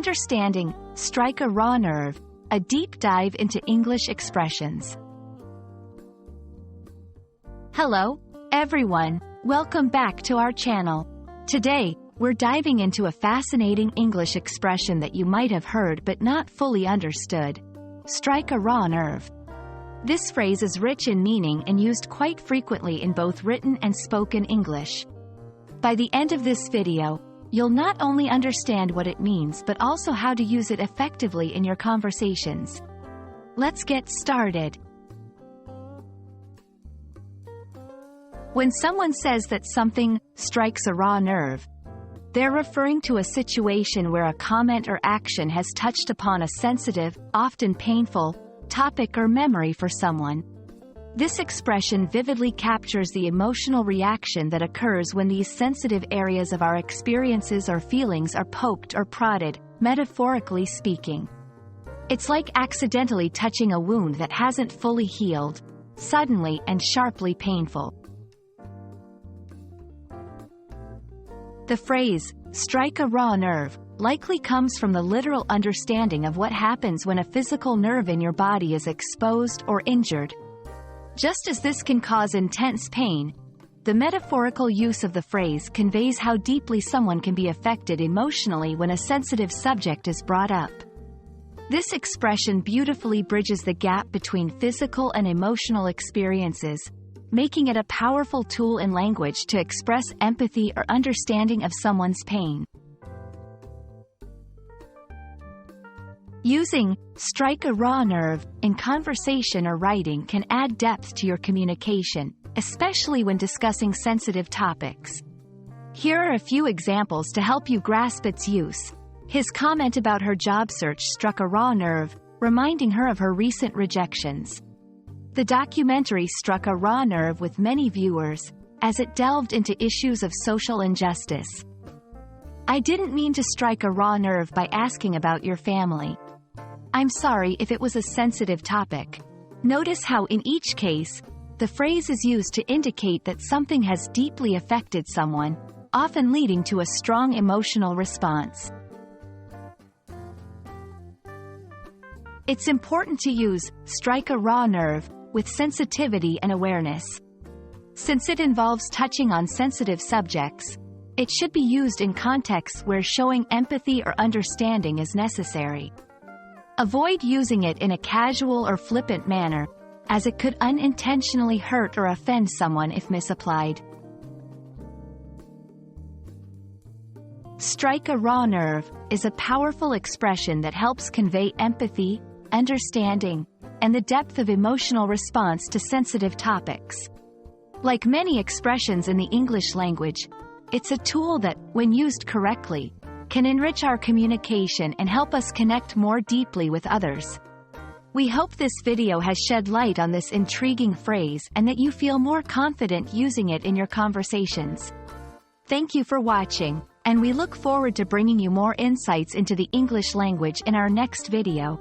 Understanding, strike a raw nerve, a deep dive into English expressions. Hello, everyone, welcome back to our channel. Today, we're diving into a fascinating English expression that you might have heard but not fully understood. Strike a raw nerve. This phrase is rich in meaning and used quite frequently in both written and spoken English. By the end of this video, you'll not only understand what it means but also how to use it effectively in your conversations. Let's get started. When someone says that something strikes a raw nerve, they're referring to a situation where a comment or action has touched upon a sensitive, often painful, topic or memory for someone. This expression vividly captures the emotional reaction that occurs when these sensitive areas of our experiences or feelings are poked or prodded, metaphorically speaking. It's like accidentally touching a wound that hasn't fully healed, suddenly and sharply painful. The phrase, strike a raw nerve, likely comes from the literal understanding of what happens when a physical nerve in your body is exposed or injured. Just as this can cause intense pain, the metaphorical use of the phrase conveys how deeply someone can be affected emotionally when a sensitive subject is brought up. This expression beautifully bridges the gap between physical and emotional experiences, making it a powerful tool in language to express empathy or understanding of someone's pain. Using strike a raw nerve in conversation or writing can add depth to your communication, especially when discussing sensitive topics. Here are a few examples to help you grasp its use. His comment about her job search struck a raw nerve, reminding her of her recent rejections. The documentary struck a raw nerve with many viewers, as it delved into issues of social injustice. I didn't mean to strike a raw nerve by asking about your family. I'm sorry if it was a sensitive topic. Notice how in each case, the phrase is used to indicate that something has deeply affected someone, often leading to a strong emotional response. It's important to use strike a raw nerve with sensitivity and awareness. Since it involves touching on sensitive subjects, it should be used in contexts where showing empathy or understanding is necessary. Avoid using it in a casual or flippant manner, as it could unintentionally hurt or offend someone if misapplied. Strike a raw nerve is a powerful expression that helps convey empathy, understanding, and the depth of emotional response to sensitive topics. Like many expressions in the English language, it's a tool that, when used correctly, can enrich our communication and help us connect more deeply with others. We hope this video has shed light on this intriguing phrase and that you feel more confident using it in your conversations. Thank you for watching, and we look forward to bringing you more insights into the English language in our next video.